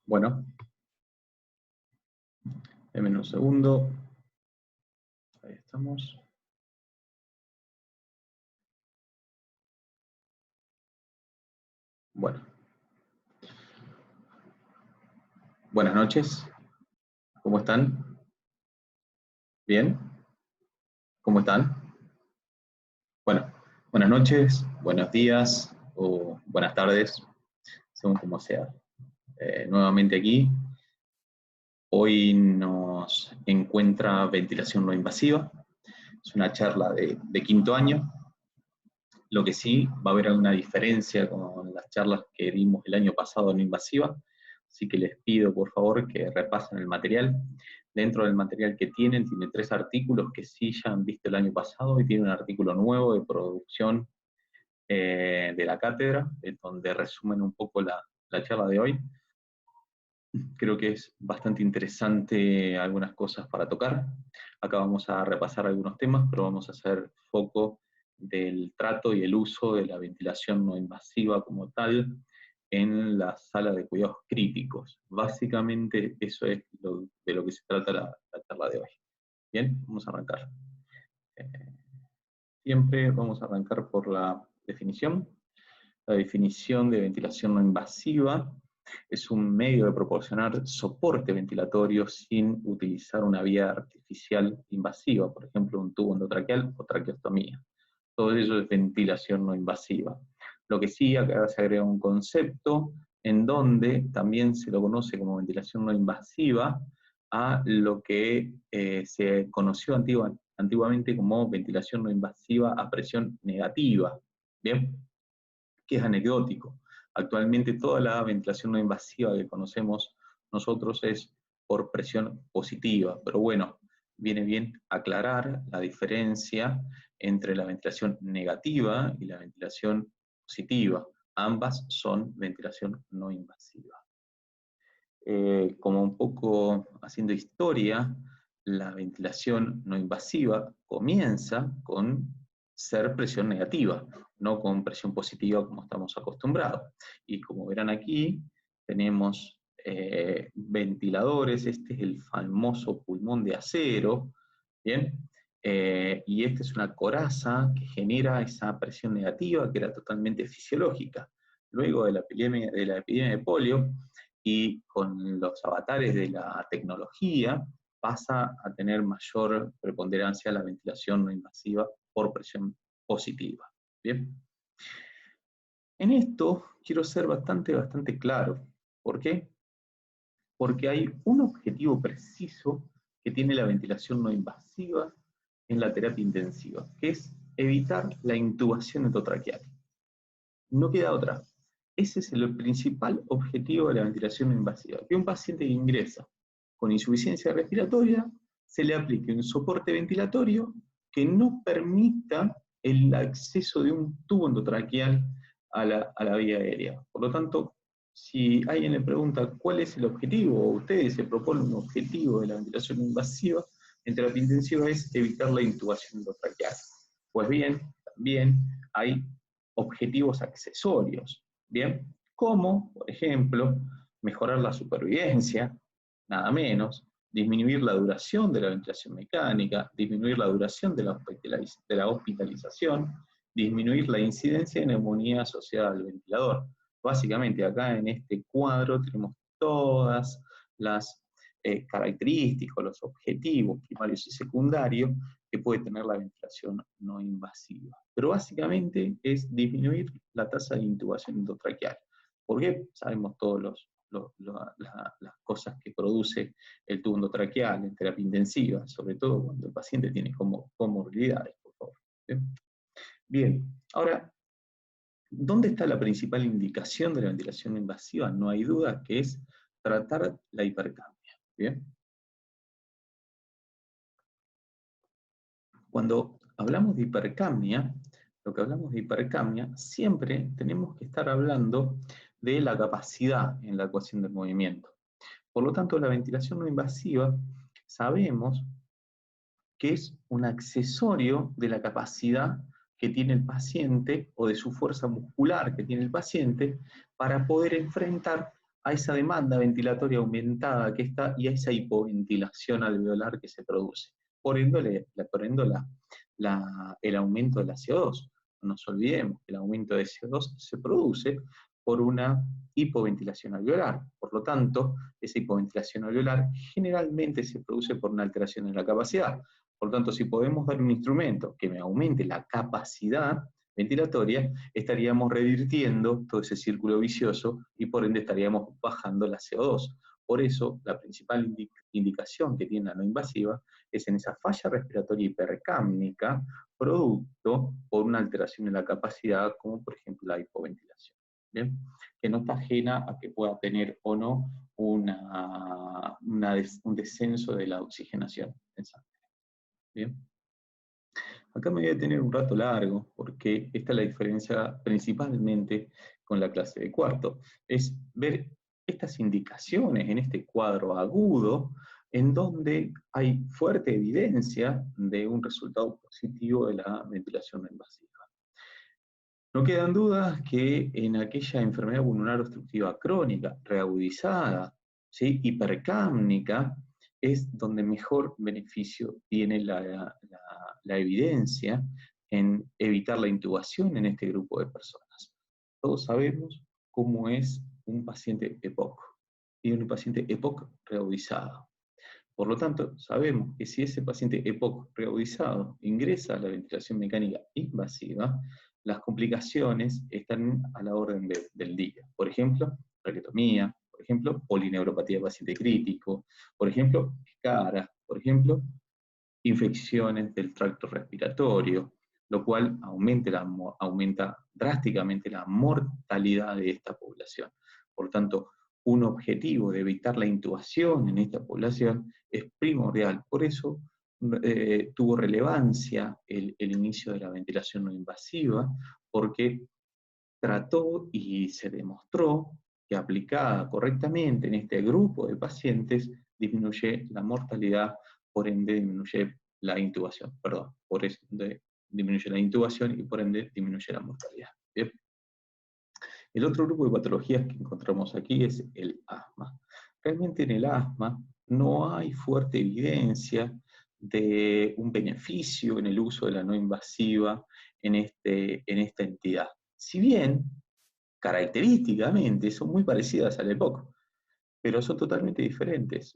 Bueno, denme un segundo. Ahí estamos. Bueno. Buenas noches. ¿Cómo están? ¿Bien? ¿Cómo están? Bueno, buenas noches, buenos días o buenas tardes, según como sea. Nuevamente aquí. Hoy nos encuentra ventilación no invasiva. Es una charla de quinto año. Lo que sí, va a haber alguna diferencia con las charlas que dimos el año pasado no invasiva, así que les pido por favor que repasen el material. Dentro del material que tiene 3 artículos que sí ya han visto el año pasado y tiene un artículo nuevo de producción de la cátedra, donde resumen un poco la charla de hoy. Creo que es bastante interesante algunas cosas para tocar. Acá vamos a repasar algunos temas, pero vamos a hacer foco del trato y el uso de la ventilación no invasiva como tal en la sala de cuidados críticos. Básicamente eso es de lo que se trata la charla de hoy. Bien, vamos a arrancar. Siempre vamos a arrancar por la definición. La definición de ventilación no invasiva es un medio de proporcionar soporte ventilatorio sin utilizar una vía artificial invasiva, por ejemplo, un tubo endotraqueal o traqueostomía. Todo eso es ventilación no invasiva. Lo que sí, acá se agrega un concepto en donde también se lo conoce como ventilación no invasiva a lo que se conoció antiguamente como ventilación no invasiva a presión negativa. ¿Bien? Que es anecdótico. Actualmente toda la ventilación no invasiva que conocemos nosotros es por presión positiva, pero bueno, viene bien aclarar la diferencia entre la ventilación negativa y la ventilación positiva. Ambas son ventilación no invasiva. Como un poco haciendo historia, la ventilación no invasiva comienza con ser presión negativa, no con presión positiva como estamos acostumbrados. Y como verán aquí, tenemos ventiladores, este es el famoso pulmón de acero, ¿bien? Y esta es una coraza que genera esa presión negativa que era totalmente fisiológica. Luego de la epidemia de polio, y con los avatares de la tecnología pasa a tener mayor preponderancia la ventilación no invasiva por presión positiva. ¿Bien? En esto quiero ser bastante claro. ¿Por qué? Porque hay un objetivo preciso que tiene la ventilación no invasiva en la terapia intensiva, que es evitar la intubación endotraqueal. No queda otra. Ese es el principal objetivo de la ventilación no invasiva, que un paciente que ingresa con insuficiencia respiratoria se le aplique un soporte ventilatorio que no permita el acceso de un tubo endotraqueal a la vía aérea. Por lo tanto, si alguien le pregunta cuál es el objetivo, o ustedes se proponen un objetivo de la ventilación no invasiva en terapia intensiva, es evitar la intubación endotraqueal. Pues bien, también hay objetivos accesorios, ¿bien? Como, por ejemplo, mejorar la supervivencia, nada menos, disminuir la duración de la ventilación mecánica, disminuir la duración de la hospitalización, disminuir la incidencia de neumonía asociada al ventilador. Básicamente acá en este cuadro tenemos todas las características, los objetivos primarios y secundarios que puede tener la ventilación no invasiva. Pero básicamente es disminuir la tasa de intubación endotraqueal. ¿Por qué? Sabemos todas las cosas que produce el tubo endotraqueal en terapia intensiva, sobre todo cuando el paciente tiene comorbilidades, por favor. Bien, ahora, ¿dónde está la principal indicación de la ventilación invasiva? No hay duda que es tratar la hipercapnia. ¿Bien? Cuando hablamos de hipercapnia, lo que hablamos de hipercapnia, siempre tenemos que estar hablando de la capacidad en la ecuación del movimiento. Por lo tanto, la ventilación no invasiva sabemos que es un accesorio de la capacidad que tiene el paciente o de su fuerza muscular que tiene el paciente para poder enfrentar a esa demanda ventilatoria aumentada que está y a esa hipoventilación alveolar que se produce. Por ende, el aumento de la CO2. No nos olvidemos que el aumento de CO2 se produce por una hipoventilación alveolar. Por lo tanto, esa hipoventilación alveolar generalmente se produce por una alteración en la capacidad. Por lo tanto, si podemos dar un instrumento que me aumente la capacidad ventilatoria, estaríamos revirtiendo todo ese círculo vicioso y por ende estaríamos bajando la CO2. Por eso, la principal indicación que tiene la no invasiva es en esa falla respiratoria hipercápnica, producto por una alteración en la capacidad, como por ejemplo la hipoventilación. ¿Bien? Que no está ajena a que pueda tener o no un descenso de la oxigenación en sangre. ¿Bien? Acá me voy a detener un rato largo, porque esta es la diferencia principalmente con la clase de cuarto. Es ver estas indicaciones en este cuadro agudo, en donde hay fuerte evidencia de un resultado positivo de la ventilación no invasiva. No quedan dudas que en aquella enfermedad pulmonar obstructiva crónica, reagudizada, ¿sí?, hipercápnica, es donde mejor beneficio tiene la evidencia en evitar la intubación en este grupo de personas. Todos sabemos cómo es un paciente EPOC, y un paciente EPOC reagudizado. Por lo tanto, sabemos que si ese paciente EPOC reagudizado ingresa a la ventilación mecánica invasiva, las complicaciones están a la orden del día. Por ejemplo, traqueotomía, por ejemplo, polineuropatía de paciente crítico, por ejemplo, escaras, por ejemplo, infecciones del tracto respiratorio, lo cual aumenta drásticamente la mortalidad de esta población. Por tanto, un objetivo de evitar la intubación en esta población es primordial. Por eso tuvo relevancia el inicio de la ventilación no invasiva, porque trató y se demostró que aplicada correctamente en este grupo de pacientes disminuye la mortalidad, por ende disminuye la intubación, perdón, por ende disminuye la intubación y por ende disminuye la mortalidad. ¿Bien? El otro grupo de patologías que encontramos aquí es el asma. Realmente en el asma no hay fuerte evidencia de un beneficio en el uso de la no invasiva en esta entidad. Si bien, característicamente, son muy parecidas al EPOC, pero son totalmente diferentes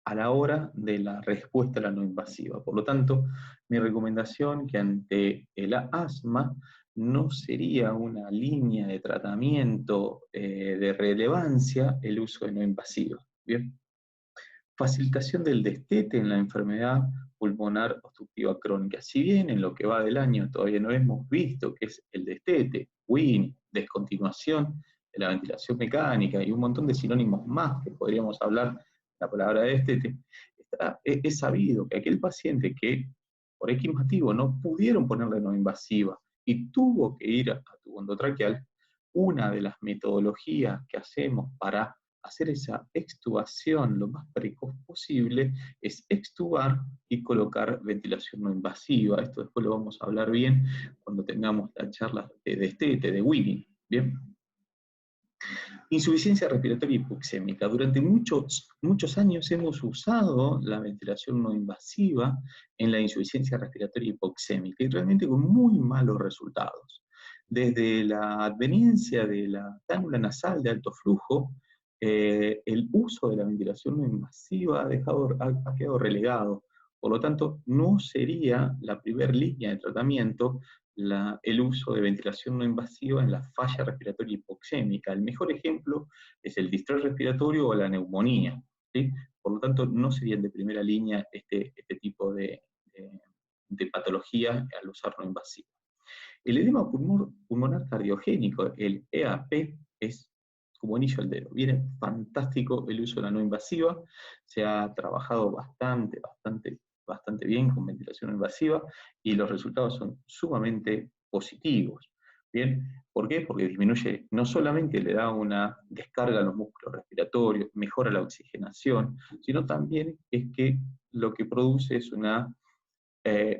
a la hora de la respuesta a la no invasiva. Por lo tanto, mi recomendación que ante el asma no sería una línea de tratamiento de relevancia el uso de no invasiva. ¿Bien? Facilitación del destete en la enfermedad pulmonar obstructiva crónica. Si bien en lo que va del año todavía no hemos visto qué es el destete, WINI, descontinuación de la ventilación mecánica y un montón de sinónimos más que podríamos hablar la palabra destete, es sabido que aquel paciente que por X motivo no pudieron ponerle no invasiva y tuvo que ir a tubo endotraqueal, una de las metodologías que hacemos para hacer esa extubación lo más precoz posible es extubar y colocar ventilación no invasiva. Esto después lo vamos a hablar bien cuando tengamos la charla de destete, de WINI. ¿Bien? Insuficiencia respiratoria hipoxémica. Durante muchos años hemos usado la ventilación no invasiva en la insuficiencia respiratoria hipoxémica y realmente con muy malos resultados. Desde la adveniencia de la cánula nasal de alto flujo, el uso de la ventilación no invasiva ha quedado relegado. Por lo tanto, no sería la primera línea de tratamiento el uso de ventilación no invasiva en la falla respiratoria hipoxémica. El mejor ejemplo es el distrés respiratorio o la neumonía, ¿sí? Por lo tanto, no serían de primera línea este tipo de patología al usar no invasiva. El edema pulmonar cardiogénico, el EAP, es como anillo al dedo. Viene fantástico el uso de la no invasiva, se ha trabajado bastante bien con ventilación no invasiva y los resultados son sumamente positivos. ¿Bien? ¿Por qué? Porque disminuye, no solamente le da una descarga a los músculos respiratorios, mejora la oxigenación, sino también es que lo que produce es un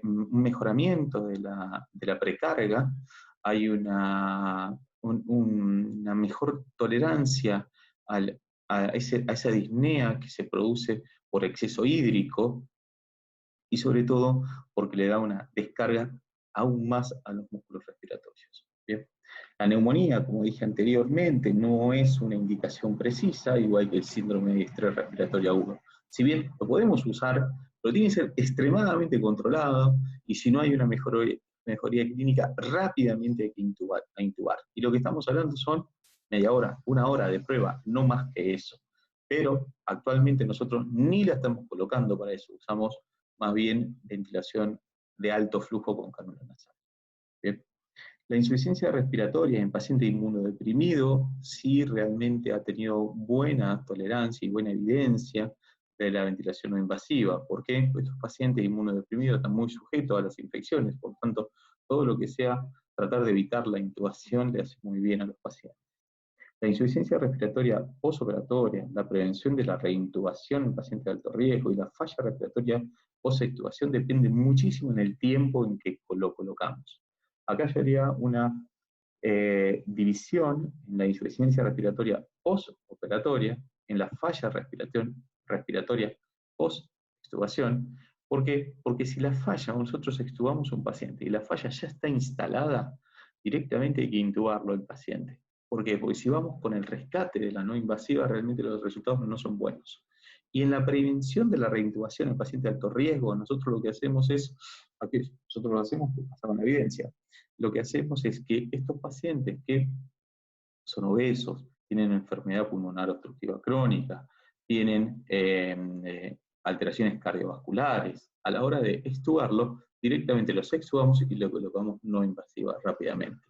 mejoramiento de la precarga, hay una mejor tolerancia a esa disnea que se produce por exceso hídrico, y sobre todo porque le da una descarga aún más a los músculos respiratorios. ¿Bien? La neumonía, como dije anteriormente, no es una indicación precisa, igual que el síndrome de estrés respiratorio agudo. Si bien lo podemos usar, pero tiene que ser extremadamente controlado, y si no hay una mejoría clínica, rápidamente hay que intubar. Y lo que estamos hablando son media hora, una hora de prueba, no más que eso. Pero actualmente nosotros ni la estamos colocando para eso, usamos más bien ventilación de alto flujo con cánula nasal. ¿Bien? La insuficiencia respiratoria en paciente inmunodeprimido sí realmente ha tenido buena tolerancia y buena evidencia de la ventilación no invasiva. ¿Por qué? Porque estos pacientes inmunodeprimidos están muy sujetos a las infecciones, por tanto, todo lo que sea tratar de evitar la intubación le hace muy bien a los pacientes. La insuficiencia respiratoria postoperatoria, la prevención de la reintubación en pacientes de alto riesgo y la falla respiratoria post-extubación depende muchísimo en el tiempo en que lo colocamos. Acá yo haría una división en la insuficiencia respiratoria postoperatoria, en la falla respiratoria post-extubación. ¿Por qué? Porque si la falla, nosotros extubamos un paciente y la falla ya está instalada, directamente hay que intubarlo el paciente. ¿Por qué? Porque si vamos con el rescate de la no invasiva, realmente los resultados no son buenos. Y en la prevención de la reintubación en pacientes de alto riesgo, nosotros lo que hacemos es, nosotros lo hacemos basado en la evidencia, lo que hacemos es que estos pacientes que son obesos, tienen enfermedad pulmonar obstructiva crónica, tienen alteraciones cardiovasculares, a la hora de extubarlo, directamente los extubamos y lo colocamos no invasiva rápidamente.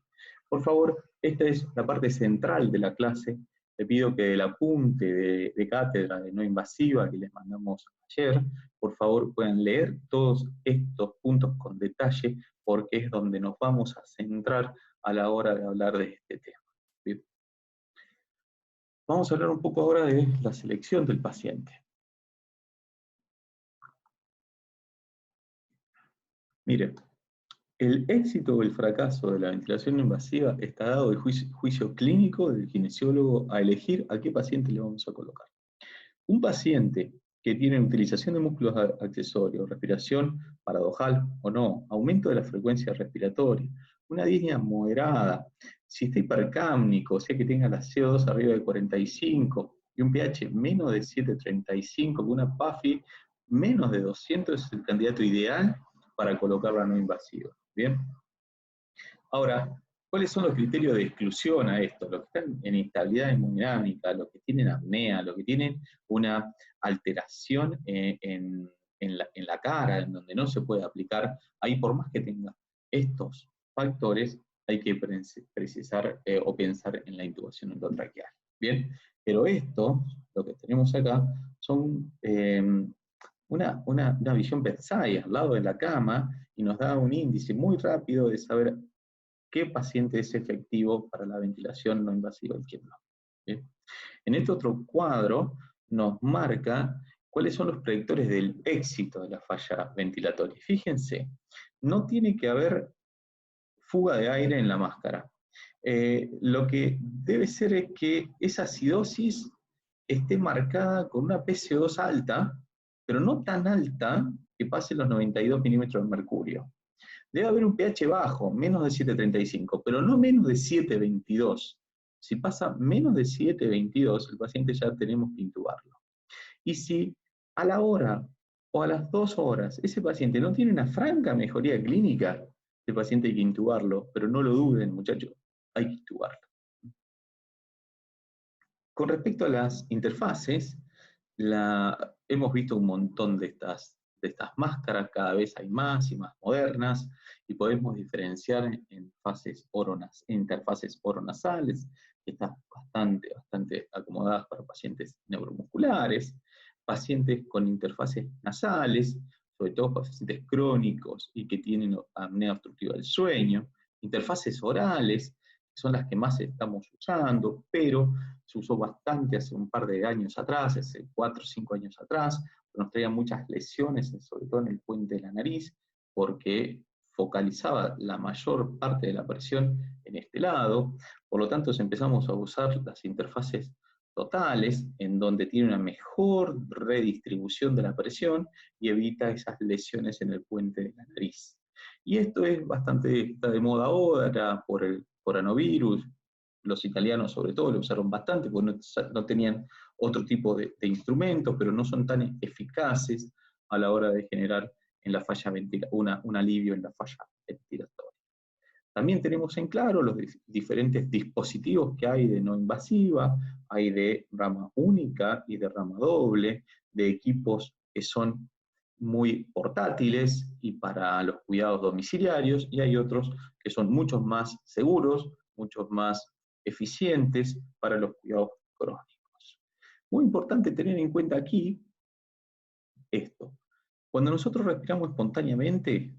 Por favor, esta es la parte central de la clase. Le pido que el apunte de cátedra de no invasiva que les mandamos ayer, por favor puedan leer todos estos puntos con detalle, porque es donde nos vamos a centrar a la hora de hablar de este tema. Bien. Vamos a hablar un poco ahora de la selección del paciente. Mire, el éxito o el fracaso de la ventilación no invasiva está dado del juicio clínico del kinesiólogo a elegir a qué paciente le vamos a colocar. Un paciente que tiene utilización de músculos accesorios, respiración paradojal o no, aumento de la frecuencia respiratoria, una disnea moderada, si está hipercámnico, o sea que tenga la CO2 arriba de 45 y un pH menos de 7,35, con una PAFI menos de 200, es el candidato ideal para colocarla no invasiva. ¿Bien? Ahora, ¿cuáles son los criterios de exclusión a esto? Los que están en instabilidad hemodinámica, los que tienen apnea, los que tienen una alteración en la cara, en donde no se puede aplicar, ahí por más que tenga estos factores, hay que precisar o pensar en la intubación endotraqueal. ¿Bien? Pero esto, lo que tenemos acá, son una visión bedside al lado de la cama, y nos da un índice muy rápido de saber qué paciente es efectivo para la ventilación no invasiva y quién no. ¿Bien? En este otro cuadro nos marca cuáles son los predictores del éxito de la falla ventilatoria. Fíjense, no tiene que haber fuga de aire en la máscara. Lo que debe ser es que esa acidosis esté marcada con una PCO2 alta, pero no tan alta que pase los 92 milímetros de mercurio. Debe haber un pH bajo, menos de 7,35, pero no menos de 7,22. Si pasa menos de 7,22, el paciente ya tenemos que intubarlo. Y si a la hora o a las 2 horas ese paciente no tiene una franca mejoría clínica, el paciente hay que intubarlo, pero no lo duden, muchachos, hay que intubarlo. Con respecto a las interfaces, hemos visto un montón de estas máscaras, cada vez hay más y más modernas, y podemos diferenciar en interfaces oronasales, que están bastante acomodadas para pacientes neuromusculares, pacientes con interfaces nasales, sobre todo pacientes crónicos y que tienen apnea obstructiva del sueño, interfaces orales, que son las que más estamos usando, pero se usó bastante hace un par de años atrás, hace 4 o 5 años atrás, nos traía muchas lesiones, sobre todo en el puente de la nariz, porque focalizaba la mayor parte de la presión en este lado. Por lo tanto, empezamos a usar las interfaces totales, en donde tiene una mejor redistribución de la presión y evita esas lesiones en el puente de la nariz. Y esto es bastante, está de moda ahora por el coronavirus. Los italianos sobre todo lo usaron bastante porque no tenían otro tipo de instrumentos, pero no son tan eficaces a la hora de generar en la falla un alivio en la falla ventilatoria. También tenemos en claro los diferentes dispositivos que hay de no invasiva, hay de rama única y de rama doble, de equipos que son muy portátiles y para los cuidados domiciliarios, y hay otros que son muchos más seguros, muchos más eficientes para los cuidados crónicos. Muy importante tener en cuenta aquí esto. Cuando nosotros respiramos espontáneamente,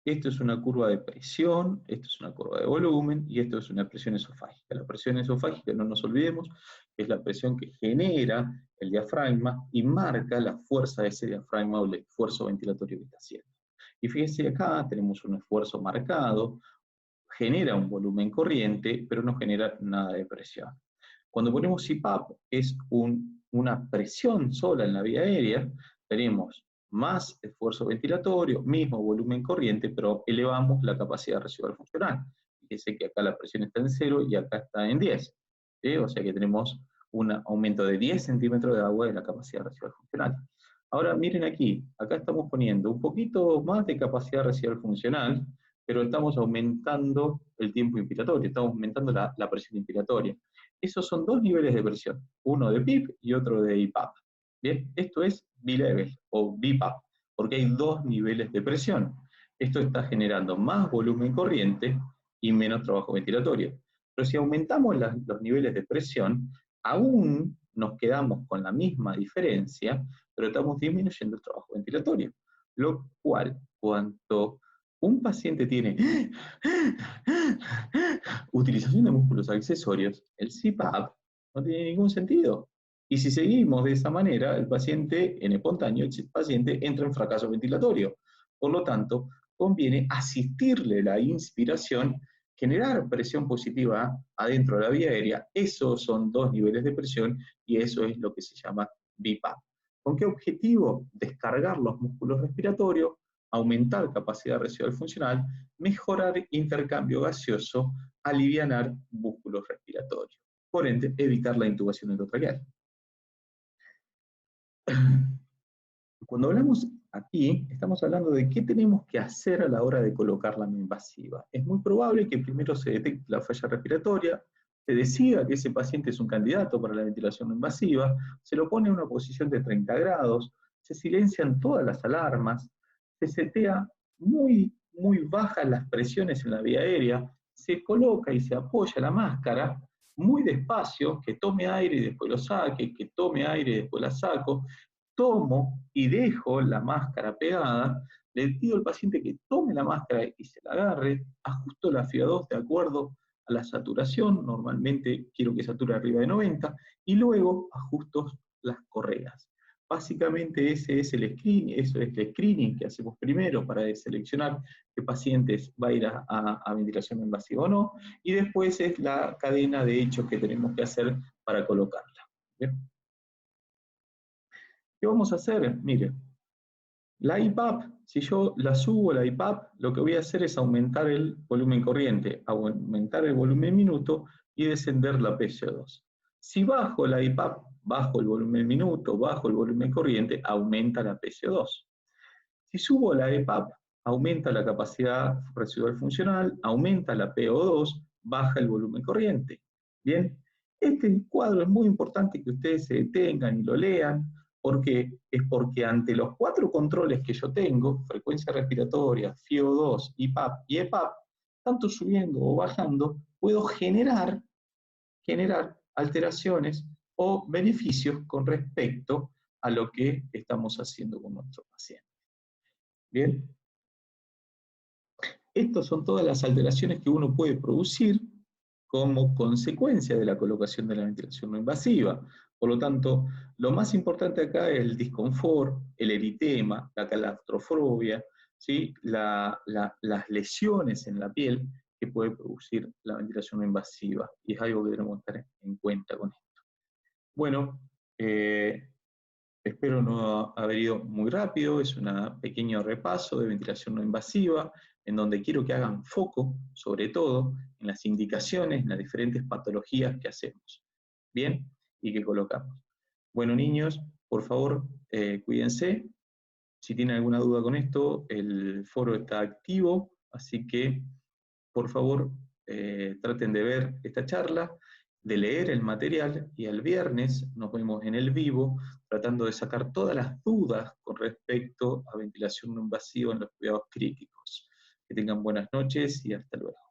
esto es una curva de presión, esto es una curva de volumen y esto es una presión esofágica. La presión esofágica, no nos olvidemos, es la presión que genera el diafragma y marca la fuerza de ese diafragma o el esfuerzo ventilatorio que está haciendo. Y fíjense acá, tenemos un esfuerzo marcado, genera un volumen corriente, pero no genera nada de presión. Cuando ponemos CPAP, es una presión sola en la vía aérea, tenemos más esfuerzo ventilatorio, mismo volumen corriente, pero elevamos la capacidad residual funcional. Fíjense que acá la presión está en 0 y acá está en 10. O sea que tenemos un aumento de 10 centímetros de agua de la capacidad residual funcional. Ahora miren aquí, acá estamos poniendo un poquito más de capacidad residual funcional, pero estamos aumentando el tiempo inspiratorio, estamos aumentando la presión inspiratoria. Esos son dos niveles de presión, uno de PIP y otro de IPAP. Bien, esto es B-level o BPAP, porque hay dos niveles de presión. Esto está generando más volumen corriente y menos trabajo ventilatorio. Pero si aumentamos los niveles de presión, aún nos quedamos con la misma diferencia, pero estamos disminuyendo el trabajo ventilatorio. Lo cual, cuando un paciente tiene utilización de músculos accesorios, el CPAP no tiene ningún sentido. Y si seguimos de esa manera, el paciente en espontáneo, el paciente entra en fracaso ventilatorio. Por lo tanto, conviene asistirle la inspiración, generar presión positiva adentro de la vía aérea. Esos son dos niveles de presión y eso es lo que se llama BPAP. ¿Con qué objetivo? Descargar los músculos respiratorios, aumentar capacidad residual funcional, mejorar intercambio gaseoso, alivianar músculos respiratorios. Por ende, evitar la intubación endotraqueal. Cuando hablamos aquí, estamos hablando de qué tenemos que hacer a la hora de colocar la no invasiva. Es muy probable que primero se detecte la falla respiratoria, se decida que ese paciente es un candidato para la ventilación no invasiva, se lo pone en una posición de 30 grados, se silencian todas las alarmas, se setea muy bajas las presiones en la vía aérea, se coloca y se apoya la máscara muy despacio, que tome aire y después lo saque, que tome aire y después la saco, tomo y dejo la máscara pegada, le pido al paciente que tome la máscara y se la agarre, ajusto la FIO2 de acuerdo a la saturación, normalmente quiero que sature arriba de 90, y luego ajusto las correas. Básicamente ese es el screening, eso es el screening que hacemos primero para seleccionar qué pacientes va a ir a ventilación invasiva o no, y después es la cadena de hechos que tenemos que hacer para colocarla. ¿Bien? ¿Qué vamos a hacer? Mire, la IPAP, si yo la subo la IPAP, lo que voy a hacer es aumentar el volumen corriente, aumentar el volumen minuto y descender la PCO2. Si bajo la IPAP, bajo el volumen minuto, bajo el volumen corriente, aumenta la PCO2. Si subo la EPAP, aumenta la capacidad residual funcional, aumenta la PO2, baja el volumen corriente. Bien, este cuadro es muy importante que ustedes se detengan y lo lean, porque ante los 4 controles que yo tengo, frecuencia respiratoria, FiO2, IPAP y EPAP, tanto subiendo o bajando, puedo generar alteraciones o beneficios con respecto a lo que estamos haciendo con nuestro paciente. Bien, estas son todas las alteraciones que uno puede producir como consecuencia de la colocación de la ventilación no invasiva. Por lo tanto, lo más importante acá es el disconfort, el eritema, la claustrofobia, ¿sí? Las lesiones en la piel que puede producir la ventilación no invasiva. Y es algo que tenemos que tener en cuenta con esto. Bueno, espero no haber ido muy rápido, es un pequeño repaso de ventilación no invasiva, en donde quiero que hagan foco, sobre todo, en las indicaciones, en las diferentes patologías que hacemos, ¿bien? Y que colocamos. Bueno, niños, por favor, cuídense. Si tienen alguna duda con esto, el foro está activo, así que, por favor, traten de ver esta charla, de leer el material, y el viernes nos vemos en el vivo tratando de sacar todas las dudas con respecto a ventilación no invasiva en los cuidados críticos. Que tengan buenas noches y hasta luego.